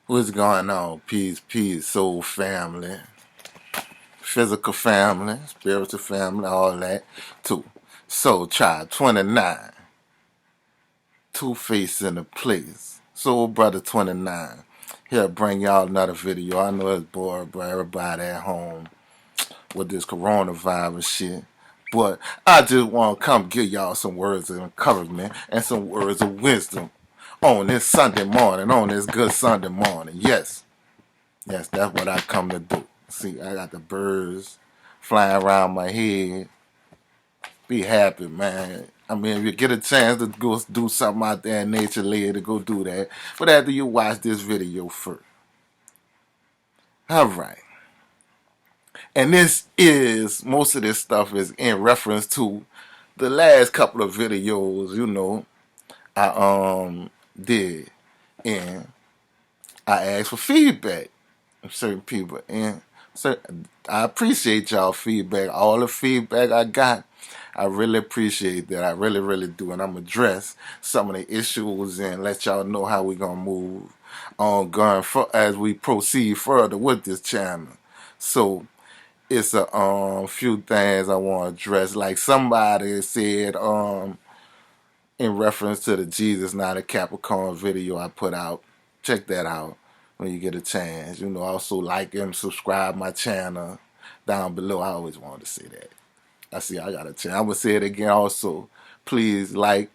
What's going on? Peace, soul family, physical family, spiritual family, all that too. Soul Tribe 29, Two-Face in the place. Soul Brother 29. Here, bring y'all another video. I know it's bored, but everybody at home with this coronavirus shit. But I just want to come give y'all some words of encouragement and some words of wisdom on this Sunday morning, on this good Sunday morning. Yes, that's what I come to do. See, I got the birds flying around my head. Be happy, man. I mean, if you get a chance to go do something out there in nature later, go do that. But after you watch this video first. All right. And most of this stuff is in reference to the last couple of videos, I did. And I asked for feedback from certain people. And so I appreciate y'all feedback. All the feedback I got, I really appreciate that. I really, really do. And I'm going to address some of the issues and let y'all know how we're going to move on as we proceed further with this channel. So it's a few things I want to address. Like somebody said in reference to the Jesus Not a Capricorn video I put out. Check that out when you get a chance. Also like and subscribe my channel down below. I always wanted to say that. I got a chance. I'm going to say it again also. Please like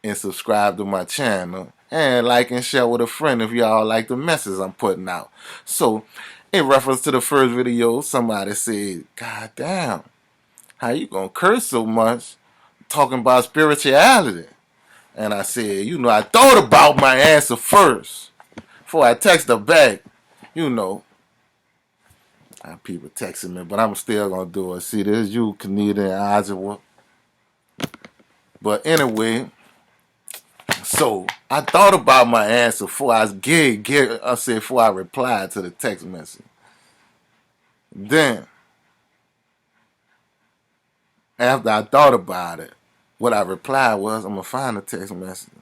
and subscribe to my channel. And like and share with a friend if y'all like the message I'm putting out. So, in reference to the first video, somebody said, God damn, how you going to curse so much talking about spirituality? And I said, I thought about my answer first before I text her back. People texting me, but I'm still going to do it. See, this is you, Kanita and Iowa. But anyway, so I thought about my answer before before I replied to the text message. Then, after I thought about it, what I replied was, I'm going to find the text message.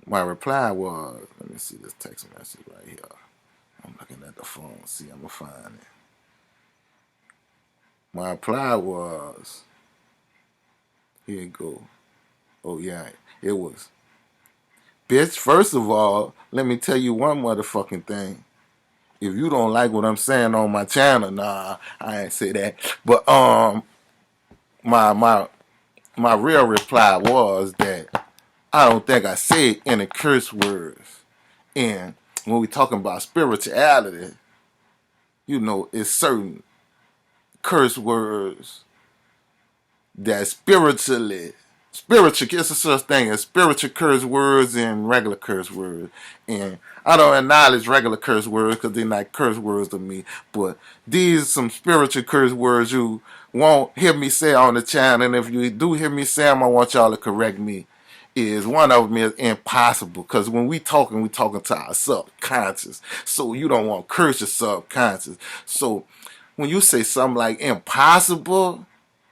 My reply was, let me see this text message right here. I'm looking at the phone. See, I'm going to find it. My reply was, here you go. Oh, yeah, it was. Bitch, first of all, let me tell you one motherfucking thing. If you don't like what I'm saying on my channel, nah, I ain't say that. But my real reply was that I don't think I said any curse words. And when we talking about spirituality, it's certain curse words that spiritual, it's a such thing as spiritual curse words and regular curse words. And I don't acknowledge regular curse words because they're not curse words to me. But these are some spiritual curse words you won't hear me say on the channel. And if you do hear me say them, I want y'all to correct me. One of them is impossible. Because when we talking to our subconscious. So you don't want to curse your subconscious. So when you say something like impossible,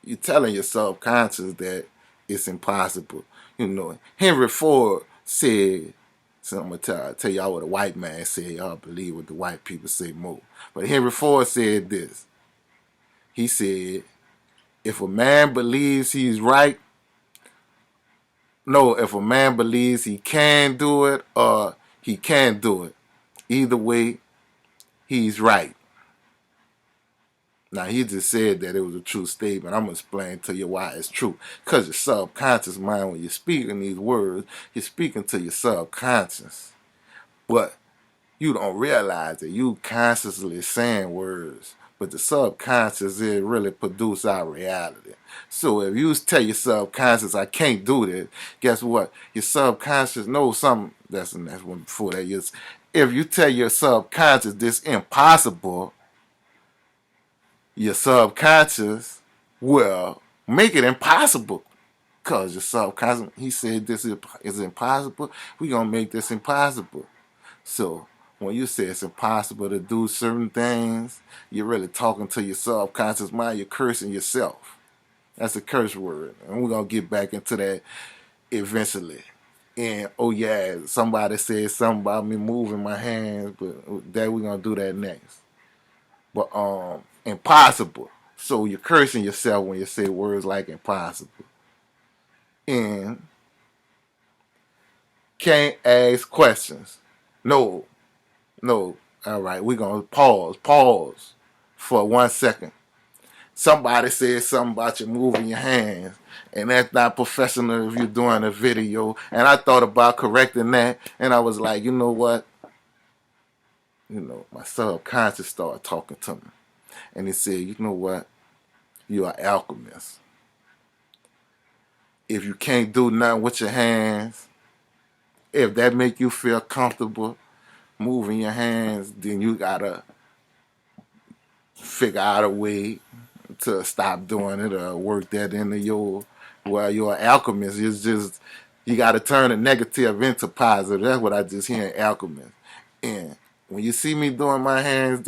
you're telling your subconscious that it's impossible. Henry Ford said, so I'm going to tell y'all what a white man said. Y'all believe what the white people say more. But Henry Ford said this. He said, if a man believes he's right, if a man believes he can do it or he can't do it, either way, he's right. Now, he just said that it was a true statement. I'm going to explain to you why it's true. Because your subconscious mind, when you're speaking these words, you're speaking to your subconscious. But you don't realize that you consciously saying words. But the subconscious, it really produce our reality. So if you tell your subconscious, I can't do this, guess what? Your subconscious knows something. That's one before that. If you tell your subconscious this impossible, your subconscious will make it impossible. Because your subconscious, he said this is impossible, we're going to make this impossible. So when you say it's impossible to do certain things, you're really talking to your subconscious mind, you're cursing yourself. That's a curse word. And we're going to get back into that eventually. And oh yeah, somebody said something about me moving my hands, but that we're gonna do that next. But impossible. So you're cursing yourself when you say words like impossible. And can't ask questions. No, no. All right, we're gonna pause for 1 second. Somebody said something about you moving your hands, and that's not professional if you're doing a video. And I thought about correcting that, and I was like, you know what? My subconscious started talking to me, and it said, you know what? You're an alchemist. If you can't do nothing with your hands, if that make you feel comfortable moving your hands, then you gotta figure out a way to stop doing it or work that into you're an alchemist. It's just you got to turn the negative into positive. That's what I just hear in alchemist. And when you see me doing my hands,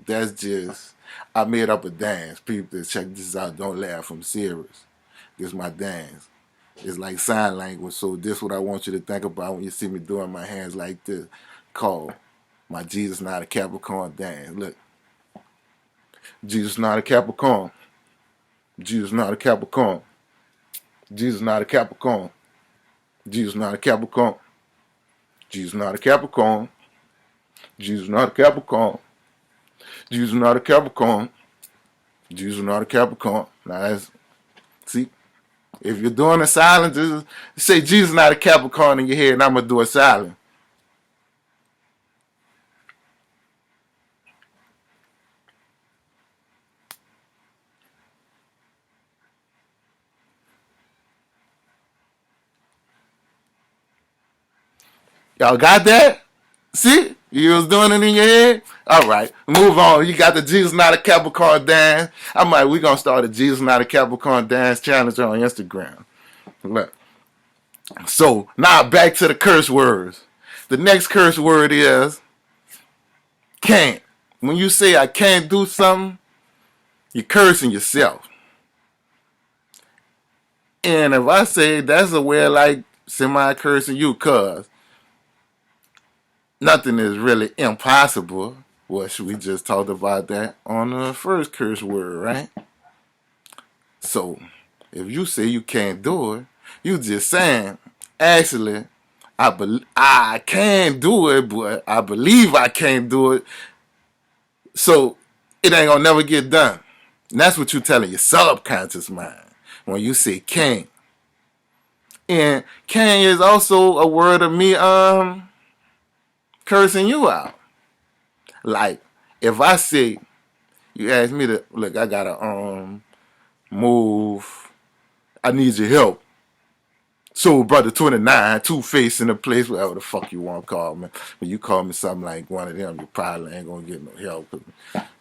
that's just I made up a dance. People that check this out, don't laugh. I'm serious. This is my dance. It's like sign language. So this is what I want you to think about when you see me doing my hands like this. Called my Jesus Not a Capricorn dance. Look. Jesus not a Capricorn. Jesus not a Capricorn. Jesus not a Capricorn. Jesus not a Capricorn. Jesus not a Capricorn. Jesus not a Capricorn. Jesus not a Capricorn. Jesus not a Capricorn. Now that's see, if you're doing a silent, just say Jesus not a Capricorn in your head, and I'm gonna do a silent. Y'all got that? See? You was doing it in your head? All right. Move on. You got the Jesus Not a Capricorn dance. We're going to start a Jesus Not a Capricorn dance challenge on Instagram. Look. So, now back to the curse words. The next curse word is can't. When you say I can't do something, you're cursing yourself. And if I say that's a way of like semi-cursing you, cuz nothing is really impossible. Well, we just talked about that on the first curse word, right? So, if you say you can't do it, you just saying, actually, I can do it, but I believe I can't do it. So, it ain't gonna never get done. And that's what you're telling your subconscious mind when you say can. And can is also a word of me cursing you out. Like, if I say, you ask me to, look, I gotta move, I need your help. So, brother 29, Two-Face in the place, whatever the fuck you want to call me. When you call me something like one of them, you probably ain't gonna get no help.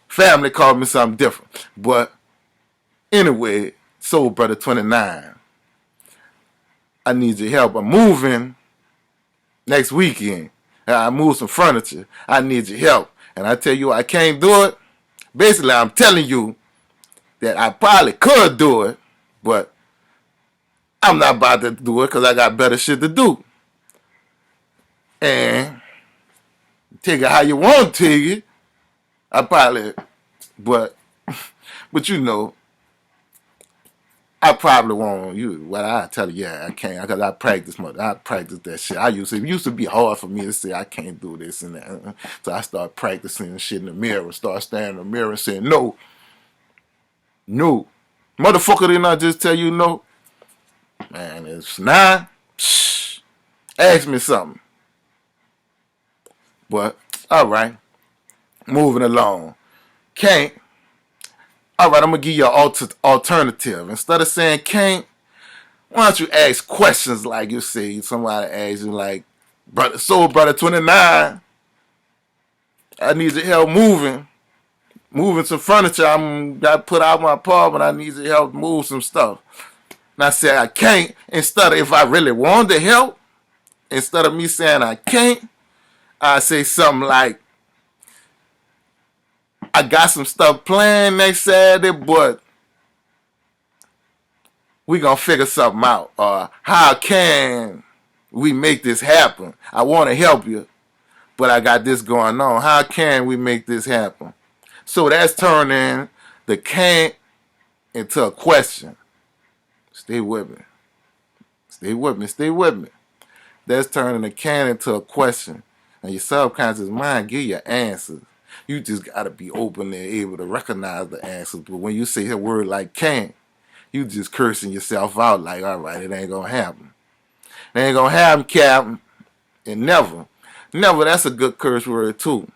Family called me something different. But anyway, so brother 29, I need your help. I'm moving next weekend. I moved some furniture. I need your help. And I tell you I can't do it. Basically, I'm telling you that I probably could do it, but I'm not about to do it because I got better shit to do. And take it how you want to take it. I probably, but I probably won't. I tell you, yeah, I can't because I practice that shit. It used to be hard for me to say I can't do this and that. So I start practicing shit in the mirror. Start staring in the mirror and saying no, motherfucker. Didn't I just tell you no? Man, it's not. Ask me something. But all right, moving along. Can't. All right, I'm gonna give you an alternative. Instead of saying can't, why don't you ask questions like you say? Somebody asks you like, brother 29, I need your help moving some furniture. I'm got put out my apartment. I need your help move some stuff. And I say I can't. Instead of if I really wanted to help, instead of me saying I can't, I say something like, I got some stuff planned next Saturday, but we gonna figure something out. Or how can we make this happen? I want to help you, but I got this going on. How can we make this happen? So that's turning the can't into a question. Stay with me. Stay with me. Stay with me. That's turning the can into a question. And your subconscious mind give you answers. You just got to be open and able to recognize the answers. But when you say a word like can't, you just cursing yourself out like, all right, it ain't going to happen. It ain't going to happen, Captain. And never. Never, that's a good curse word, too.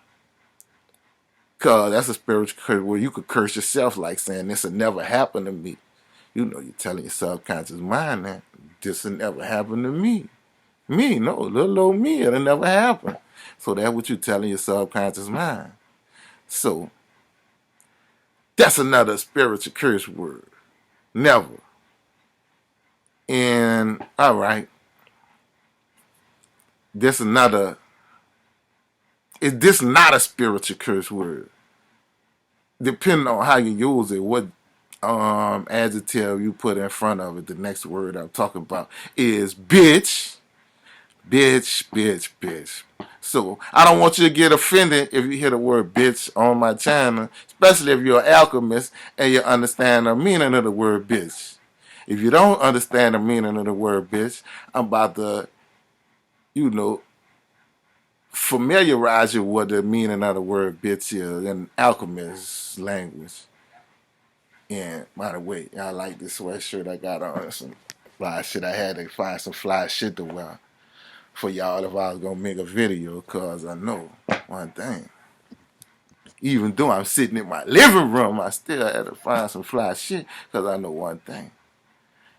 Because that's a spiritual curse where you could curse yourself like saying, this will never happen to me. You know, you're telling your subconscious mind that this will never happen to me. Me, no, little old me, it'll never happen. So that's what you're telling your subconscious mind. So that's another spiritual curse word. Never. And all right, this another. Is this not a spiritual curse word? Depending on how you use it, what adjective you put in front of it, the next word I'm talking about is bitch. Bitch, bitch, bitch. So I don't want you to get offended if you hear the word bitch on my channel, especially if you're an alchemist and you understand the meaning of the word bitch. If you don't understand the meaning of the word bitch, I'm about to, you know, familiarize you with the meaning of the word bitch is in alchemist language. And by the way, I like this sweatshirt I got on. Some fly shit. I had to find some fly shit to wear for y'all if I was gonna make a video, cause I know one thing. Even though I'm sitting in my living room, I still had to find some fly shit, cause I know one thing.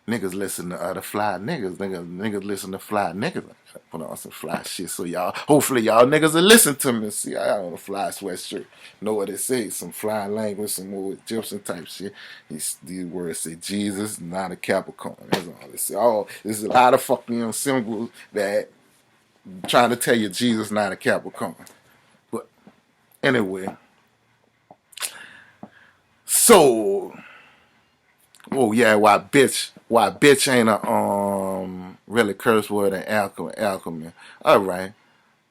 Niggas listen to other fly niggas. Niggas listen to fly niggas. I gotta put on some fly shit so y'all, hopefully y'all niggas will listen to me. See, I got on a fly sweatshirt. Know what it says. Some fly language, some more Egyptian type shit. These words say Jesus, not a Capricorn. That's all it says. Oh, there's a lot of fucking symbols that trying to tell you Jesus not a Capricorn. But anyway. So, oh yeah, why bitch ain't a really curse word in alchemy. Alright.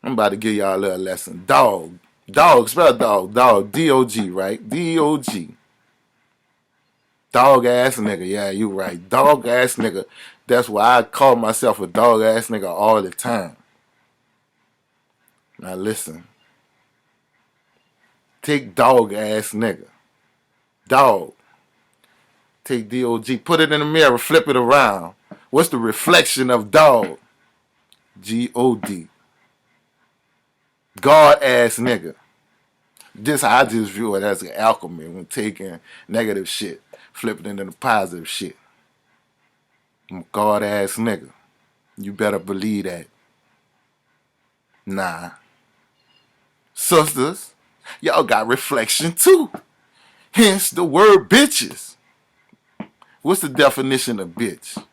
I'm about to give y'all a little lesson. Dog. Dog, spell dog. Dog. D-O-G, right? D-O-G. Dog ass nigga. Yeah, you right. Dog ass nigga. That's why I call myself a dog ass nigga all the time. Now listen. Take dog ass nigga. Dog. Take D-O-G. Put it in the mirror. Flip it around. What's the reflection of dog? G-O-D. God ass nigga. This I just view it as an alchemy when taking negative shit, flipping it into positive shit. I'm a God ass nigga. You better believe that. Nah. Sisters, y'all got reflection too. Hence the word bitches. What's the definition of bitch?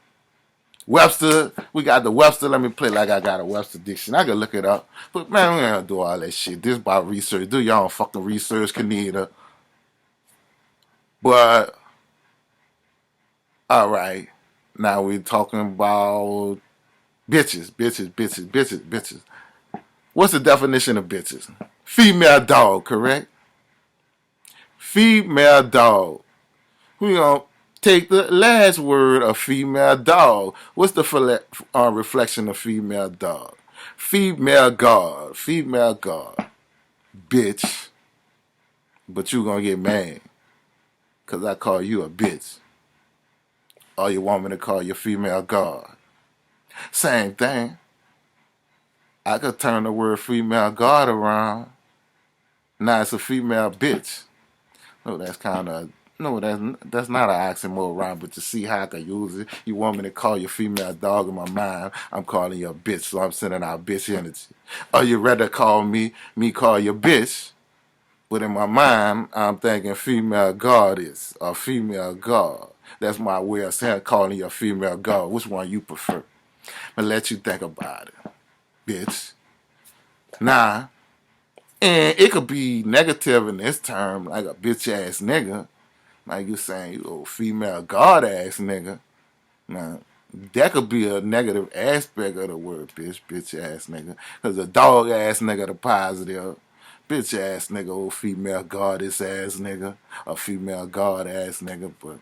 Webster, we got the Webster. Let me play like I got a Webster dictionary. I can look it up. But man, we ain't gonna do all that shit. This about research. Do your own fucking research, Kanita. But, alright. Now we're talking about bitches, bitches, bitches, bitches, bitches. What's the definition of bitches? Female dog, correct? Female dog. We gonna take the last word of female dog. What's the reflection of female dog? Female god. Female god. Bitch. But you gonna get mad. Cause I call you a bitch. Or you want me to call you female god. Same thing. I could turn the word female god around. Now it's a female bitch. No, that's kind of that's not an oxymoron, but to see how I can use it, you want me to call you female dog in my mind, I'm calling you a bitch, so I'm sending out bitch energy. Or you rather call me call you bitch, but in my mind, I'm thinking female goddess or female god. That's my way of saying calling you a female god. Which one you prefer? But let you think about it, bitch. Nah. And it could be negative in this term, like a bitch ass nigga. Like you saying, you old female god ass nigga. Now, That could be a negative aspect of the word bitch ass nigga. Because a dog ass nigga the positive. Bitch ass nigga, old female goddess ass nigga. A female god ass nigga, but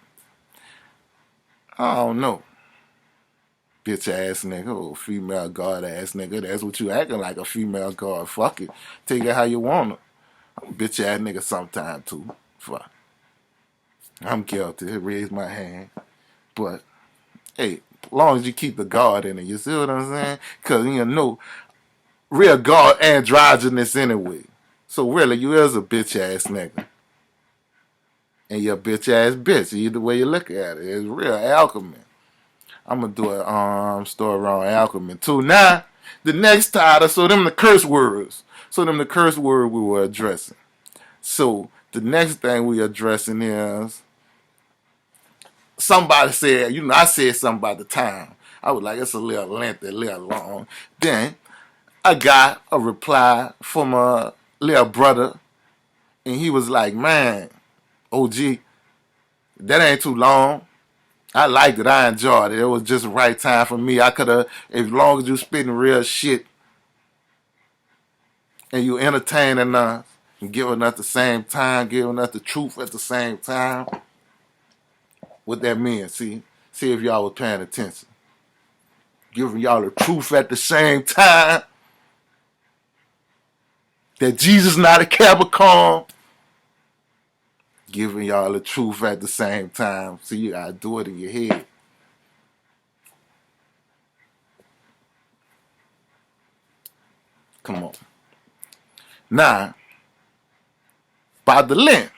I don't know. Bitch ass nigga, old female god ass nigga. That's what you acting like, a female god. Fuck it. Take it how you want it. I'm a bitch ass nigga sometime too. Fuck. I'm guilty. Raise my hand. But hey, as long as you keep the God in it, you see what I'm saying? Because, you know, real God androgynous anyway. So really, you is a bitch ass nigga. And you're a bitch ass bitch. Either way you look at it. It's real alchemy. I'm going to do a story around alchemy too. Now, the next title, so them the curse words. So them the curse word we were addressing. So the next thing we addressing is, somebody said, you know, I said something about the time. I was like, it's a little lengthy, a little long. Then I got a reply from a little brother, and he was like, man, OG, that ain't too long. I liked it. I enjoyed it. It was just the right time for me. I could have, as long as you spitting real shit and you entertaining us and giving us the same time, giving us the truth at the same time. What that means, see if y'all was paying attention. Giving y'all the truth at the same time. That Jesus not a Capricorn. Giving y'all the truth at the same time. So you gotta do it in your head. Come on. Now, by the length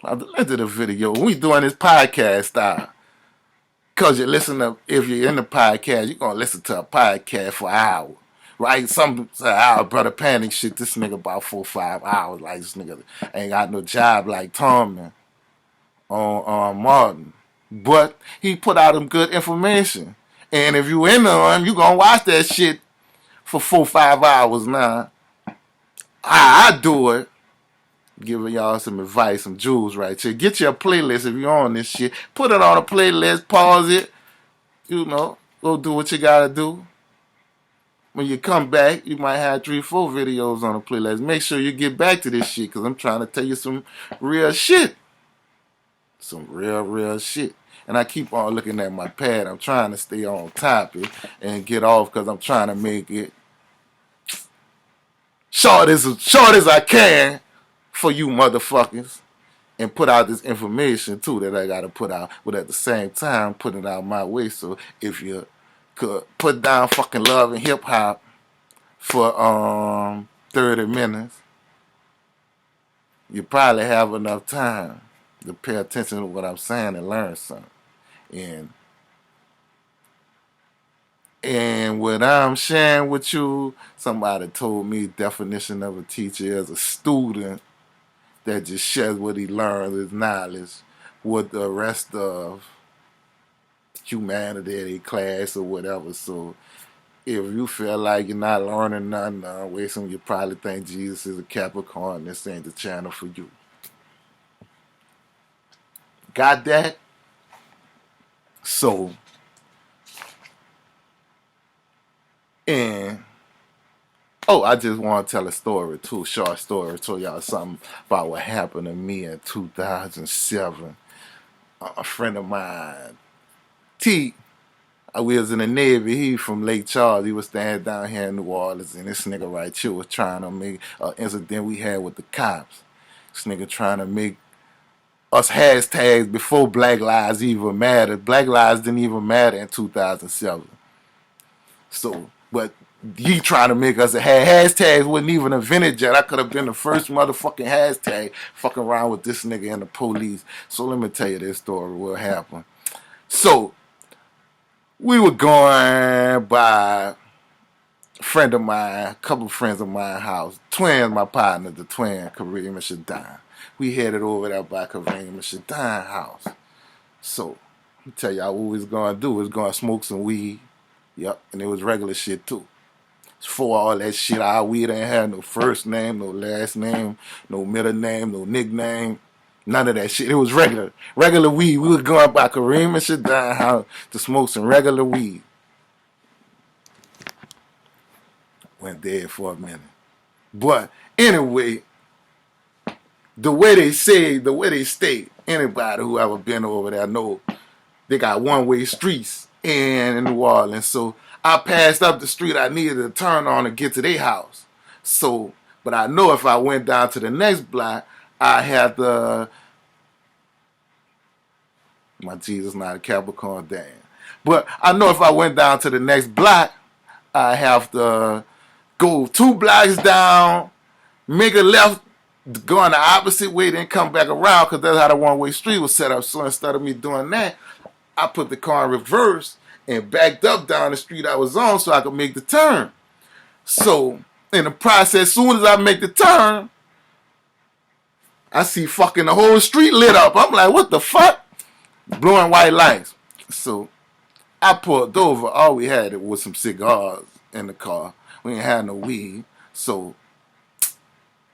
of the video, we doing this podcast style. Because you listen to, if you're in the podcast, you're going to listen to a podcast for an hour. Right? Some say, brother, panic shit. This nigga about 4 or 5 hours. Like, this nigga ain't got no job like Tommy on Martin. But he put out some good information. And if you into him, you going to watch that shit for 4 or 5 hours now. I do it. Giving y'all some advice, some jewels right here. Get your playlist if you're on this shit. Put it on a playlist, pause it. You know, go do what you gotta do. When you come back, you might have 3 or 4 videos on the playlist. Make sure you get back to this shit, because I'm trying to tell you some real shit. Some real shit. And I keep on looking at my pad. I'm trying to stay on topic and get off, because I'm trying to make it short as I can for you motherfuckers. And put out this information too that I gotta put out, but at the same time put it out my way. So if you could put down fucking love and hip hop for 30 minutes, you probably have enough time to pay attention to what I'm saying and learn something. And what I'm sharing with you, somebody told me definition of a teacher is a student that just shares what he learned, his knowledge, with the rest of humanity in a class or whatever. So if you feel like you're not learning nothing, wasting, you probably think Jesus is a Capricorn. This ain't the channel for you. Got that? So, and I just want to tell a story too, short story, tell y'all something about what happened to me in 2007. A friend of mine, T, we was in the Navy. He from Lake Charles. He was staying down here in New Orleans, and this nigga right here was trying to make an incident we had with the cops. This nigga trying to make us hashtags before Black Lives even mattered. Black Lives didn't even matter in 2007. So, but he trying to make us a hashtags wasn't even invented yet. I could have been the first motherfucking hashtag fucking around with this nigga and the police. So let me tell you this story, what happened. So, we were going by a friend of mine, a couple of friends of mine house. Twins, my partner, the twin, Kareem and Shadan. We headed over there by Kareem and Shadan house. So, I'll tell y'all what we was going to do. We was going to smoke some weed. Yep, and it was regular shit too. For all that shit, our weed ain't had no first name, no last name, no middle name, no nickname, None of that shit. It was regular weed. We was going by Kareem and shit down how to smoke some regular weed. Went dead for a minute. But anyway, the way they state, anybody who ever been over there know they got one-way streets in New Orleans. So I passed up the street I needed to turn on to get to their house. So, but I know if I went down to the next block, I had to, my Jesus, not a Capricorn, damn. But I know if I went down to the next block, I have to go 2 blocks down, make a left, going the opposite way, then come back around, because that's how the one-way street was set up. So instead of me doing that, I put the car in reverse and backed up down the street I was on so I could make the turn. So in the process, as soon as I make the turn, I see fucking the whole street lit up. I'm like, what the fuck? Blowing white lights. So I pulled over. All we had was some cigars in the car. We ain't had no weed. So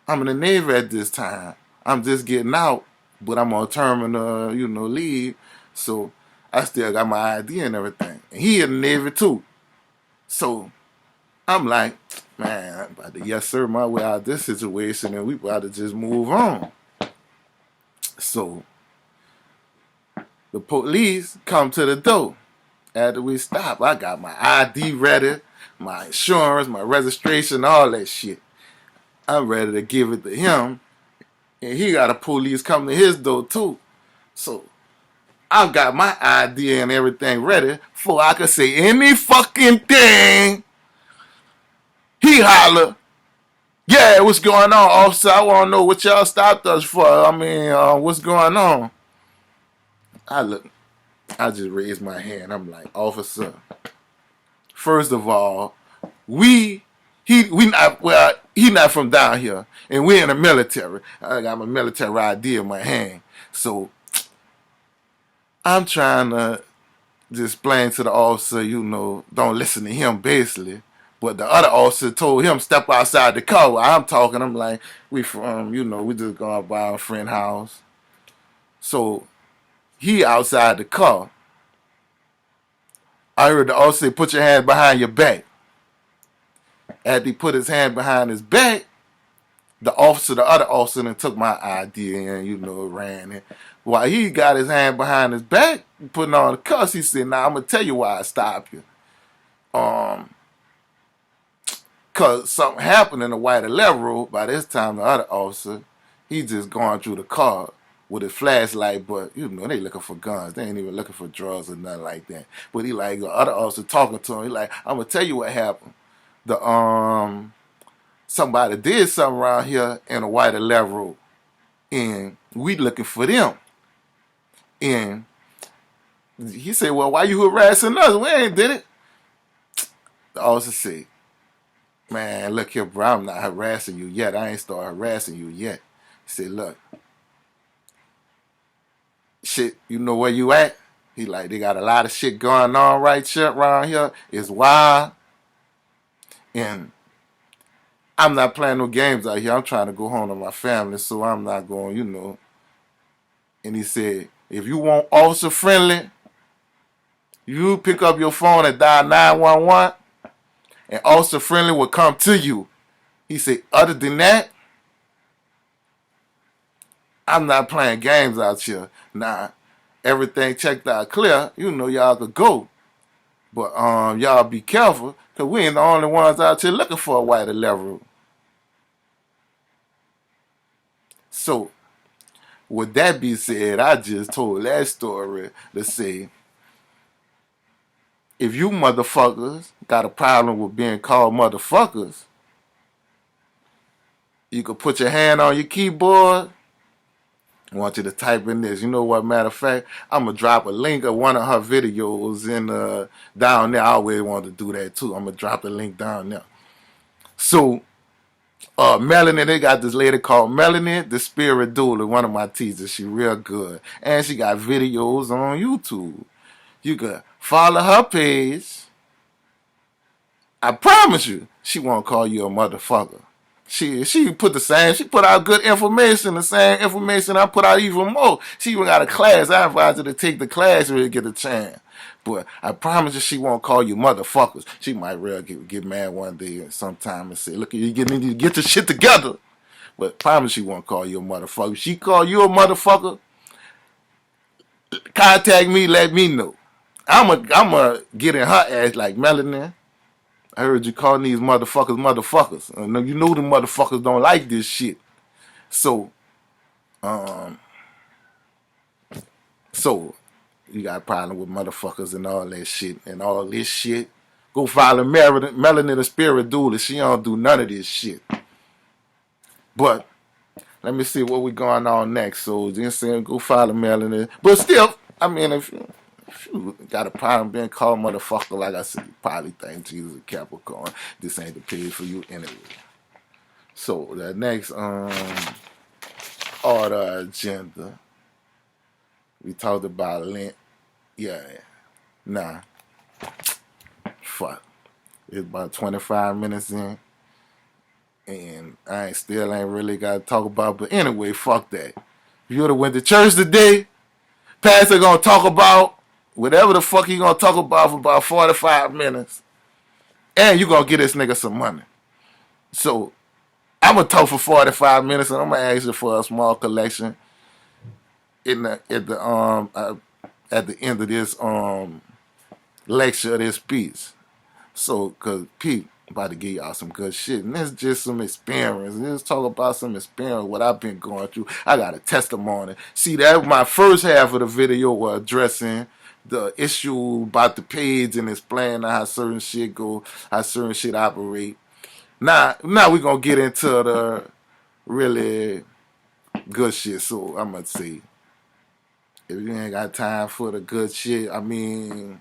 I'm in the Navy at this time. I'm just getting out, but I'm on terminal, leave. So I still got my ID and everything. And he in the Navy too. So I'm like, man, I'm about to yes sir my way out of this situation and we about to just move on. So the police come to the door. After we stop, I got my ID ready, my insurance, my registration, all that shit. I'm ready to give it to him. And he got a police come to his door too. So I've got my ID and everything ready before I could say any fucking thing. He holler, yeah, what's going on, officer? I want to know what y'all stopped us for. I mean, what's going on? I just raised my hand. I'm like, officer, first of all, he not from down here, and we in the military. I got my military ID in my hand. So I'm trying to just explain to the officer, don't listen to him, basically. But the other officer told him, step outside the car. While I'm talking, I'm like, we just going by our friend's house. So he outside the car. I heard the officer say, put your hand behind your back. After he put his hand behind his back, the other officer, then took my ID and, ran it. While he got his hand behind his back, putting on the cuffs, he said, I'm going to tell you why I stopped you. Because something happened in the White 11 road. By this time, the other officer, he just going through the car with his flashlight, but, they looking for guns. They ain't even looking for drugs or nothing like that. But he like, the other officer talking to him, he like, I'm going to tell you what happened. Somebody did something around here in the White 11 road, and we looking for them. And he said, well, why you harassing us? We ain't did it. The officer said, man, look here, bro, I'm not harassing you yet. I ain't started harassing you yet. He said, look, shit, you know where you at? He like, they got a lot of shit going on right here around here. It's wild. And I'm not playing no games out here. I'm trying to go home to my family, so I'm not going, And he said, if you want officer friendly, you pick up your phone and dial 911, and officer friendly will come to you. He said, other than that, I'm not playing games out here. Nah, everything checked out clear. Y'all could go. But y'all be careful, because we ain't the only ones out here looking for a White 11. So, with that being said, I just told that story to say, if you motherfuckers got a problem with being called motherfuckers, you could put your hand on your keyboard. I want you to type in this. You know what, matter of fact, I'm going to drop a link of one of her videos in down there. I always wanted to do that too. I'm going to drop the link down there. So, Melanie, they got this lady called Melanie, the Spirit Doula, one of my teachers. She real good. And she got videos on YouTube. You could follow her page. I promise you, she won't call you a motherfucker. She put the same. She put out good information. The same information I put out even more. She even got a class. I advise her to take the class when you get a chance. But I promise you, she won't call you motherfuckers. She might really get mad one day sometime and say, "Look, you need to get your shit together." But I promise she won't call you a motherfucker. If she call you a motherfucker, contact me. Let me know. I'm a get in her ass like Melanie. I heard you calling these motherfuckers. And you know the motherfuckers don't like this shit. So, um, so you got a problem with motherfuckers and all that shit and all this shit. Go follow Melanie the Spirit Doula. She don't do none of this shit. But let me see what we going on next. So just saying, go follow Melanie. But still, I mean, if you got a problem being called motherfucker, like I said, you probably think Jesus a Capricorn. This ain't the page for you anyway. So the next order agenda, we talked about Lent. Yeah, nah, fuck. It's about 25 minutes in, and I still ain't really got to talk about. But anyway, fuck that. If you would have went to church today, pastor gonna talk about whatever the fuck he gonna talk about for about 45 minutes, and you gonna get this nigga some money. So I'm gonna talk for 45 minutes, and I'm gonna ask you for a small collection at the end of this lecture, this speech. So, cause Pete about to give y'all some good shit, and this is just some experience. Let's talk about some experience, what I've been going through. I got a testimony. See, that my first half of the video was addressing the issue about the page and explaining how certain shit go, how certain shit operate. Now we're gonna get into the really good shit. So I'm gonna say, if you ain't got time for the good shit, I mean,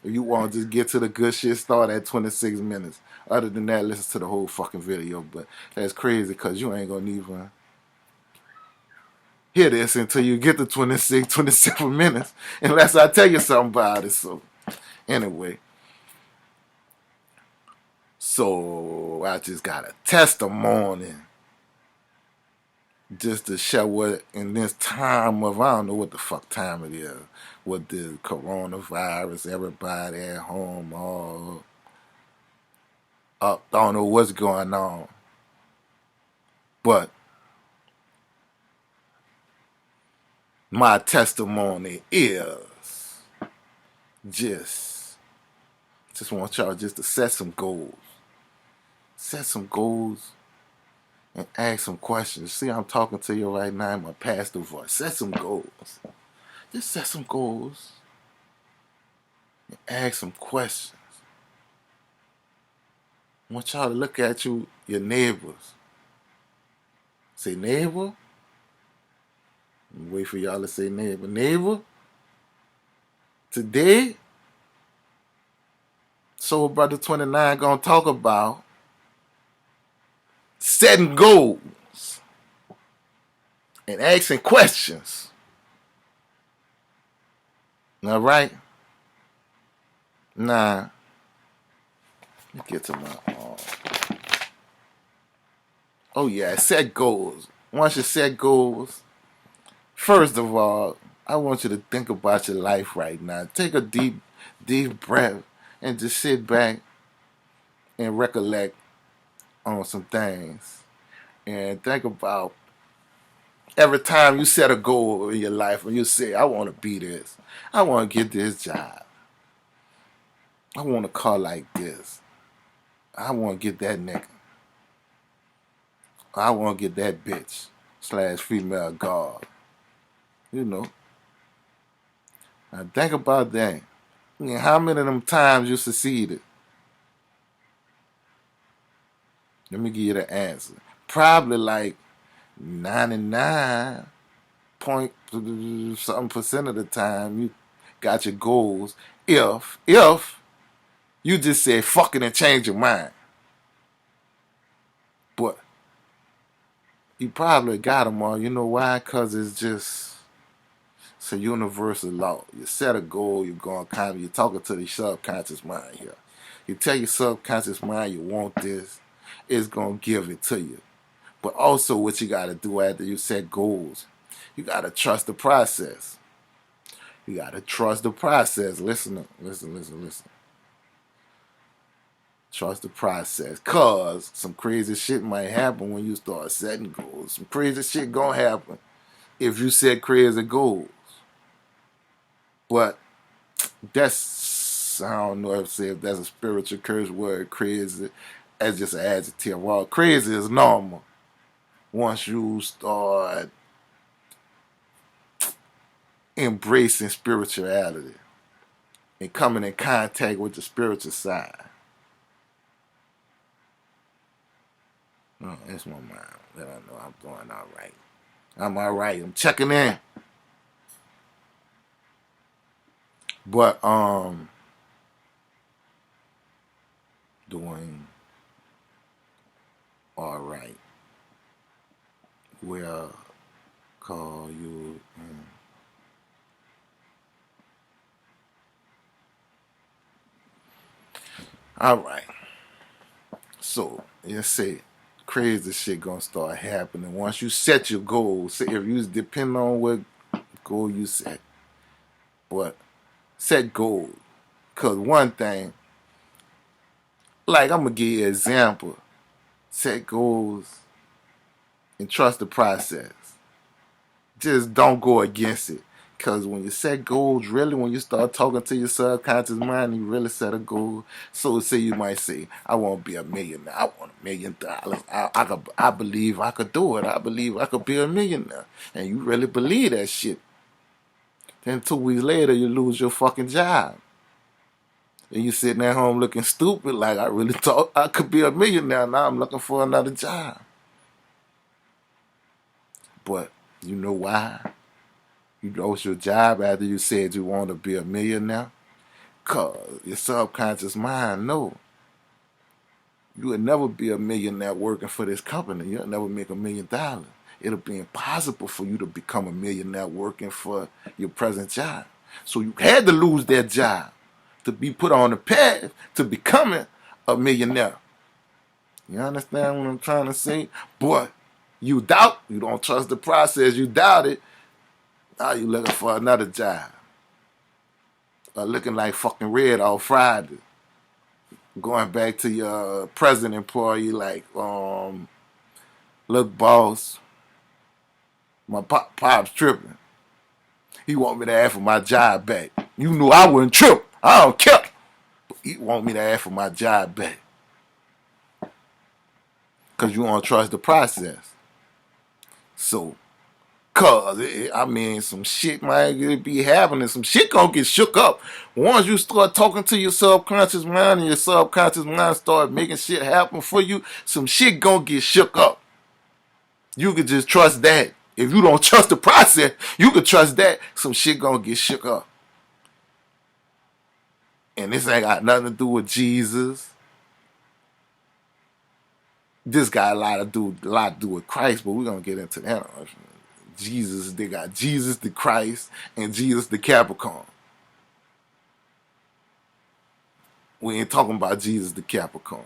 if you want to just get to the good shit, start at 26 minutes. Other than that, listen to the whole fucking video. But that's crazy because you ain't gonna even hear this until you get to 26, 27 minutes, unless I tell you something about it. So anyway, so I just got a testimony just to show what in this time of, I don't know what the fuck time it is, with the coronavirus, everybody at home, all up, I don't know what's going on. But my testimony is just want y'all just to set some goals. Set some goals and ask some questions. See, I'm talking to you right now in my pastor voice. Set some goals. Just set some goals and ask some questions. I want y'all to look at your neighbors. Say, neighbor. Wait for y'all to say neighbor. Neighbor, today, Soul Brother 29 gonna talk about setting goals and asking questions. All right? Nah. Let me get to my... oh, yeah. Set goals. Once you set goals, first of all, I want you to think about your life right now. Take a deep breath and just sit back and recollect on some things. And think about every time you set a goal in your life and you say, I want to be this. I want to get this job. I want a car like this. I want to get that nigga. I want to get that bitch / female guard. You know. Now think about that. I mean, how many of them times you succeeded? Let me give you the answer. Probably like 99 point something percent of the time you got your goals. If you just said fuck it and change your mind. But you probably got them all. You know why? Because it's a universal law. You set a goal, you're talking to the subconscious mind here. You tell your subconscious mind you want this, it's going to give it to you. But also what you got to do after you set goals, you got to trust the process. You got to trust the process. Listen. Trust the process. Cause some crazy shit might happen when you start setting goals. Some crazy shit gonna happen if you set crazy goals. But that's, I don't know if that's a spiritual curse word, crazy. That's just an adjective. Well, crazy is normal. Once you start embracing spirituality and coming in contact with the spiritual side. Oh, that's my mind. Let I know I'm doing all right. I'm all right. I'm checking in. But doing all right. We'll call you in. All right. So you say crazy shit gonna start happening once you set your goals. Say if you depend on what goal you set, but set goals. Cause one thing, like I'm gonna give you an example. Set goals and trust the process. Just don't go against it. Because when you set goals, really, when you start talking to your subconscious mind, you really set a goal. So, say you might say, I want to be a millionaire. I want $1 million. I believe I could do it. I believe I could be a millionaire. And you really believe that shit. Then 2 weeks later, you lose your fucking job. And you sitting at home looking stupid like I really thought I could be a millionaire. Now I'm looking for another job. But you know why? You lost your job after you said you want to be a millionaire? Because your subconscious mind know you would never be a millionaire working for this company. You'll never make $1 million. It'll be impossible for you to become a millionaire working for your present job. So you had to lose that job to be put on the path to becoming a millionaire. You understand what I'm trying to say? But you doubt, you don't trust the process, you doubt it. Now you looking for another job. Looking like fucking red all Friday. Going back to your present employee like, look boss, my pop's tripping. He want me to ask for my job back. You knew I wouldn't trip. I don't care. But he want me to ask for my job back. Because you don't trust the process. So, some shit might be happening. Some shit gonna get shook up. Once you start talking to your subconscious mind and your subconscious mind start making shit happen for you, some shit gonna get shook up. You can just trust that. If you don't trust the process, you can trust that some shit gonna get shook up. And this ain't got nothing to do with Jesus. This got a lot to do with Christ, but we're gonna get into that. Jesus, they got Jesus the Christ and Jesus the Capricorn. We ain't talking about Jesus the Capricorn.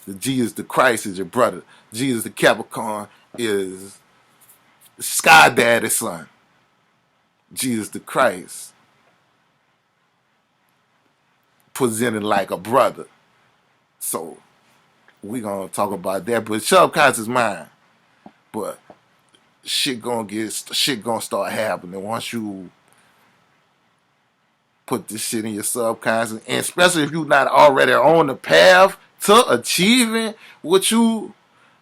The Jesus the Christ is your brother. Jesus the Capricorn is Sky Daddy's son. Jesus the Christ presented like a brother. So we gonna talk about that, but subconscious mind. But shit gonna start happening once you put this shit in your subconscious, and especially if you're not already on the path to achieving what you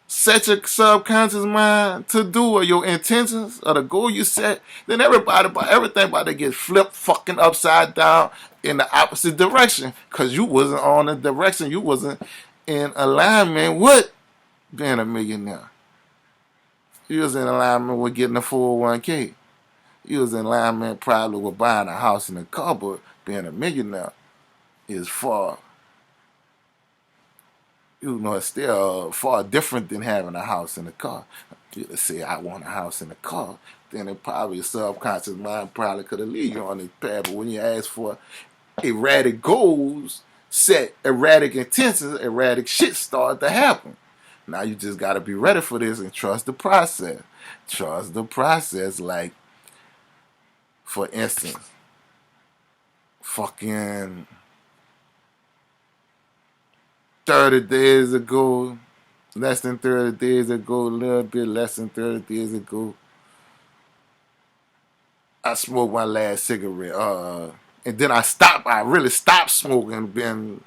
set your subconscious mind to do, or your intentions or the goal you set, then everything about to get flipped fucking upside down in the opposite direction, because you wasn't on the direction, you wasn't in alignment with being a millionaire. You was in alignment with getting a 401k. You was in alignment probably with buying a house and a car, but being a millionaire is far, it's still far different than having a house and a car. You say, I want a house and a car, then it probably your subconscious mind probably could have lead you on this path. But when you ask for erratic goals, set erratic intentions, erratic shit start to happen. Now you just gotta be ready for this and trust the process. Trust the process. Like, for instance, fucking 30 days ago, less than 30 days ago, a little bit less than 30 days ago, I smoked my last cigarette. And then I really stopped smoking,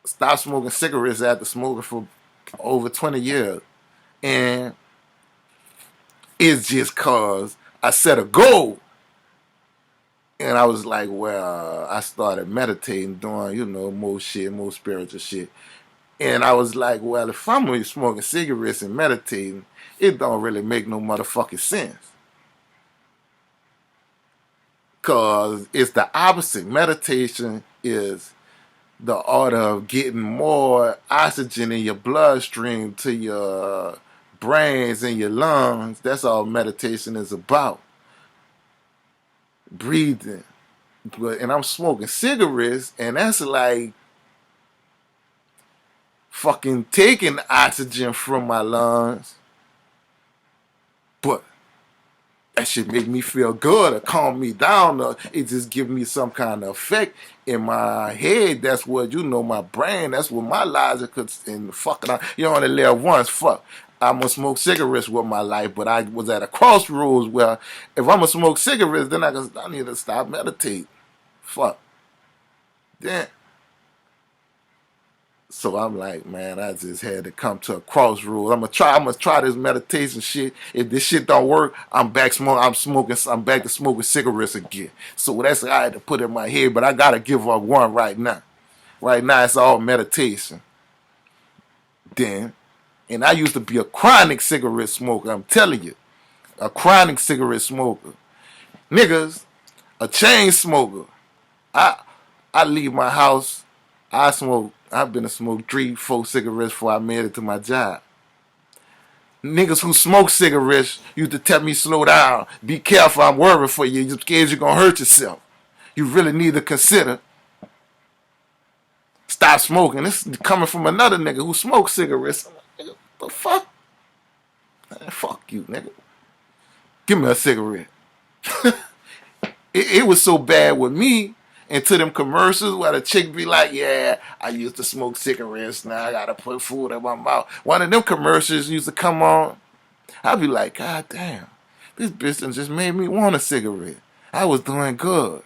stopped smoking cigarettes after smoking for over 20 years. And it's just cause I set a goal. And I was like, well, I started meditating, doing, more shit, more spiritual shit. And I was like, well, if I'm really smoking cigarettes and meditating, it don't really make no motherfucking sense. Because it's the opposite. Meditation is the art of getting more oxygen in your bloodstream to your brains and your lungs. That's all meditation is about. Breathing. And I'm smoking cigarettes, and that's like fucking taking oxygen from my lungs. But that shit make me feel good or calm me down, or it just give me some kind of effect in my head. That's what, my brain, that's what my logic and fucking, you only live once, fuck. I'm gonna smoke cigarettes with my life, but I was at a crossroads where if I'm gonna smoke cigarettes, then I need to stop meditating. Fuck. Then, so I'm like, man, I just had to come to a crossroads. I'm gonna try this meditation shit. If this shit don't work, I'm back to smoking cigarettes again. So that's what I had to put in my head, but I gotta give up one right now. Right now it's all meditation. Then, and I used to be a chronic cigarette smoker, I'm telling you. A chronic cigarette smoker. Niggas, a chain smoker. I leave my house, I've been to smoke 3-4 cigarettes before I made it to my job. Niggas who smoke cigarettes used to tell me, slow down, be careful, I'm worried for you, you're scared you're gonna hurt yourself. You really need to consider stop smoking. This is coming from another nigga who smokes cigarettes. I'm like, nigga, the fuck? Man, fuck you, nigga. Give me a cigarette. It was so bad with me. And to them commercials where the chick be like, yeah, I used to smoke cigarettes, now I gotta put food in my mouth. One of them commercials used to come on. I'd be like, God damn, this bitch just made me want a cigarette. I was doing good.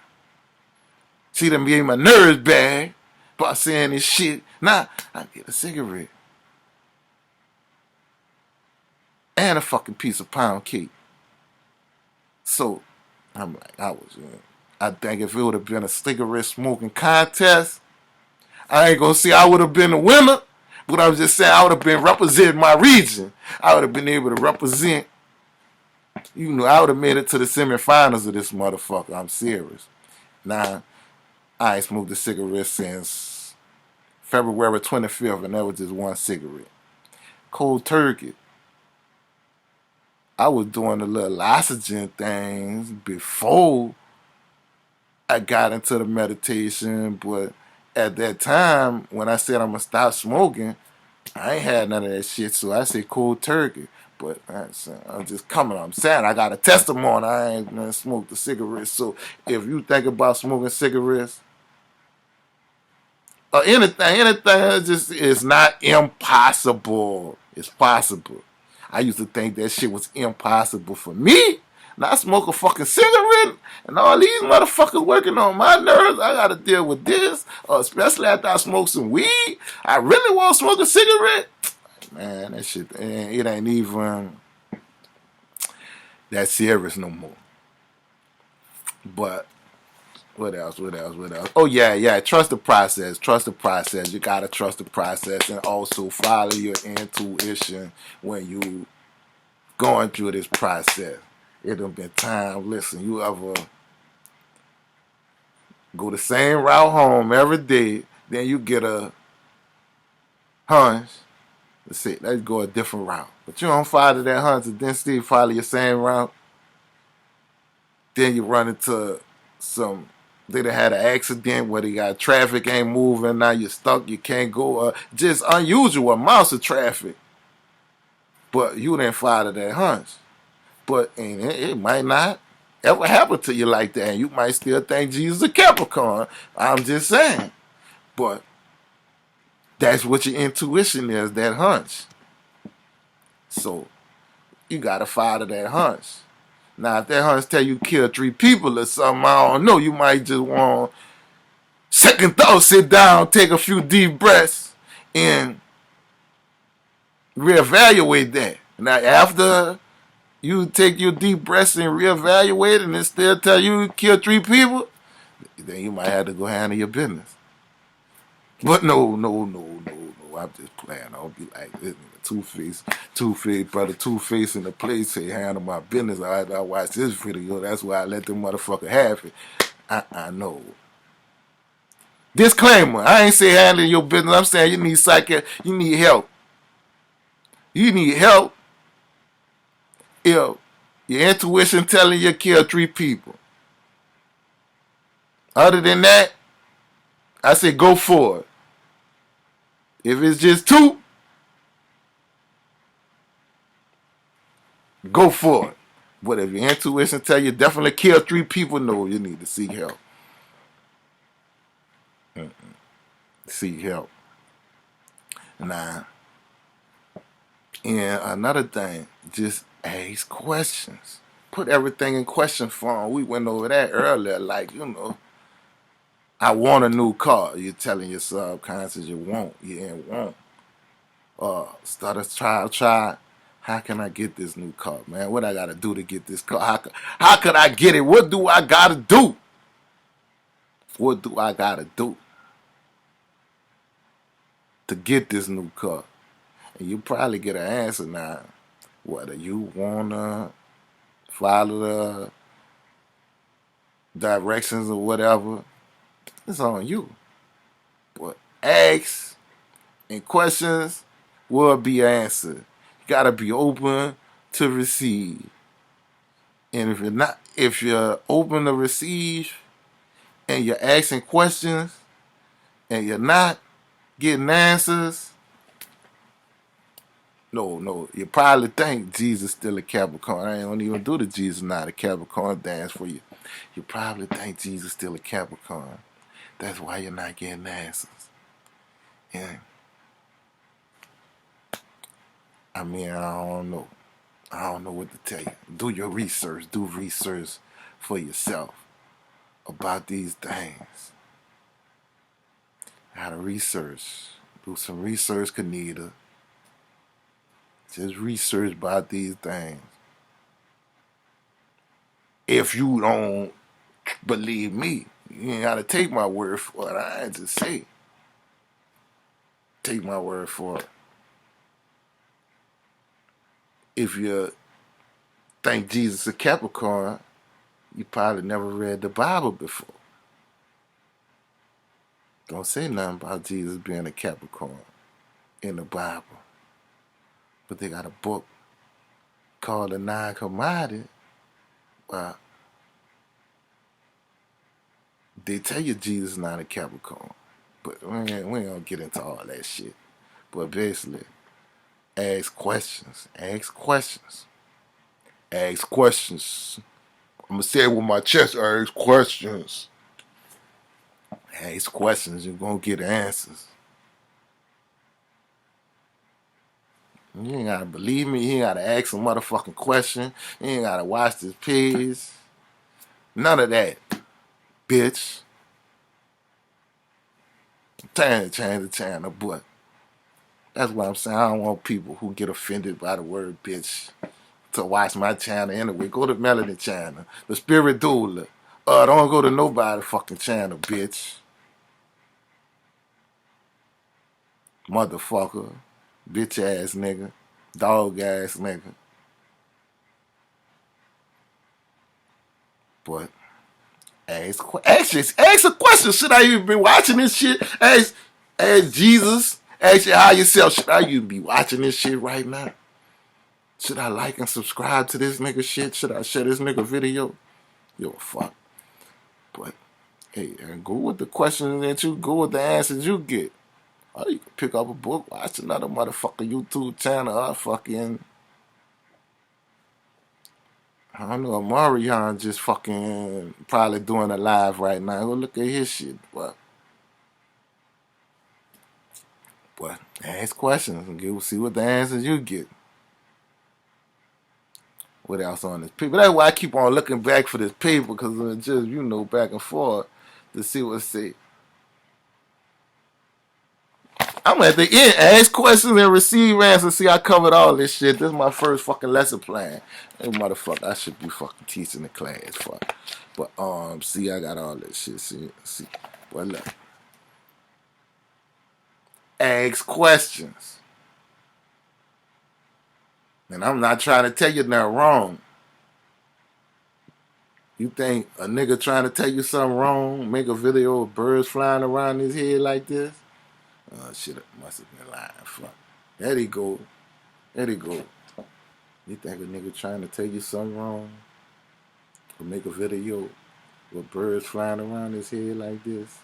She done made my nerves bad by saying this shit. Nah, I get a cigarette. And a fucking piece of pound cake. So, I'm like, I think if it would have been a cigarette smoking contest, I ain't gonna say I would have been the winner, but I'm just saying I would have been representing my region. I would have been able to represent, I would have made it to the semifinals of this motherfucker. I'm serious. Now, I ain't smoked a cigarette since February 25th, and that was just one cigarette. Cold turkey. I was doing the little oxygen things before I got into the meditation, but at that time, when I said I'm going to stop smoking, I ain't had none of that shit, so I said cold turkey. But I'm just coming. I'm saying I got a testimony. I ain't gonna smoke the cigarettes. So if you think about smoking cigarettes or anything is not impossible. It's possible. I used to think that shit was impossible for me. Now I smoke a fucking cigarette, and all these motherfuckers working on my nerves. I gotta deal with this, especially after I smoke some weed. I really want to smoke a cigarette. Man, that shit, it ain't even that serious no more. But what else? Oh yeah. Trust the process. Trust the process. You gotta trust the process, and also follow your intuition when you going through this process. It done been time. Listen, you ever go the same route home every day, then you get a hunch. Let's go a different route. But you don't follow that hunch and then still follow your same route. Then you run into some They done had an accident where they got traffic ain't moving, now you're stuck, you can't go. Just unusual amounts of traffic. But you didn't follow that hunch. But and it might not ever happen to you like that. And you might still think Jesus a Capricorn. I'm just saying. But that's what your intuition is, that hunch. So you gotta follow that hunch. Now, if that hunch tell you kill 3 people or something, I don't know. You might just want second thought, sit down, take a few deep breaths, and reevaluate that. Now, after you take your deep breaths and reevaluate, and it still tell you kill 3 people, then you might have to go handle your business. But no. I'm just playing. I'll be like this. Two-Face, brother Two-Face in the place say handle my business. I watch this video. That's why I let the motherfucker have it. I know. Disclaimer, I ain't say handle your business. I'm saying you need you need help. You need help if your intuition telling you kill 3 people. Other than that, I say go for it. If it's just 2, go for it. But if your intuition tell you definitely kill 3 people, no, you need to seek help. Seek help. Now, and another thing, just ask questions. Put everything in question form. We went over that earlier. Like, I want a new car. You're telling your subconscious you won't. You ain't want. Start a try. How can I get this new car, man? What I gotta do to get this car? How could I get it? What do I gotta do? What do I gotta do to get this new car? And you probably get an answer now. Whether you wanna follow the directions or whatever, it's on you. But asks and questions will be answered. You gotta be open to receive. And if you're open to receive and you're asking questions and you're not getting answers, no, you probably think Jesus still a Capricorn. I don't even do the Jesus not a Capricorn dance for you. You probably think Jesus still a Capricorn. That's why you're not getting answers. And I mean, I don't know. I don't know what to tell you. Do your research. Do research for yourself about these things. How to research. Do some research, Kanita. Just research about these things. If you don't believe me, you ain't got to take my word for it. I ain't just say. Take my word for it. If you think Jesus is a Capricorn, you probably never read the Bible before. Don't say nothing about Jesus being a Capricorn in the Bible. But they got a book called The Non-Commodity. They tell you Jesus is not a Capricorn. But we ain't gonna get into all that shit. But basically, ask questions. Ask questions. Ask questions. I'm gonna say it with my chest. Ask questions. Ask questions. You're gonna get answers. You ain't gotta believe me. You ain't gotta ask a motherfucking question. You ain't gotta watch this page. None of that, bitch. I'm trying to channel, but that's what I'm saying. I don't want people who get offended by the word bitch to watch my channel anyway. Go to Melody channel, the Spirit Doula. Don't go to nobody fucking channel, bitch. Motherfucker. Bitch ass nigga. Dog ass nigga. But ask a question. Should I even be watching this shit? Ask Jesus. Ask your higher self. Should I even be watching this shit right now? Should I like and subscribe to this nigga shit? Should I share this nigga video? Yo, fuck. But Hey, and go with the questions that you go with the answers you get. Or you can pick up a book, watch another motherfucking YouTube channel, or fucking I don't know, Marion just fucking probably doing a live right now. Go look at his shit, but ask questions and see what the answers you get. What else on this paper? That's why I keep on looking back for this paper because it's just back and forth to see what it say. I'm at the end, ask questions and receive answers. See, I covered all this shit. This is my first fucking lesson plan. Hey, motherfucker, I should be fucking teaching the class, fuck. But see, I got all this shit. See. Well, look, ask questions, and I'm not trying to tell you nothing wrong. You think a nigga trying to tell you something wrong, make a video of birds flying around his head like this? Oh, shit, must have been lying. Fuck. There he go. There he go. You think a nigga trying to tell you something wrong? Or make a video with birds flying around his head like this?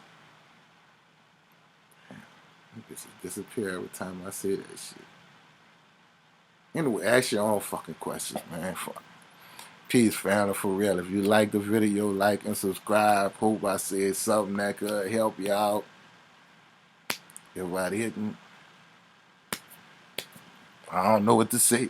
He just disappear every time I say that shit. Anyway, ask your own fucking questions, man. Fuck. Peace, family, for real. If you like the video, like and subscribe. Hope I said something that could help you out. If I didn't, I don't know what to say.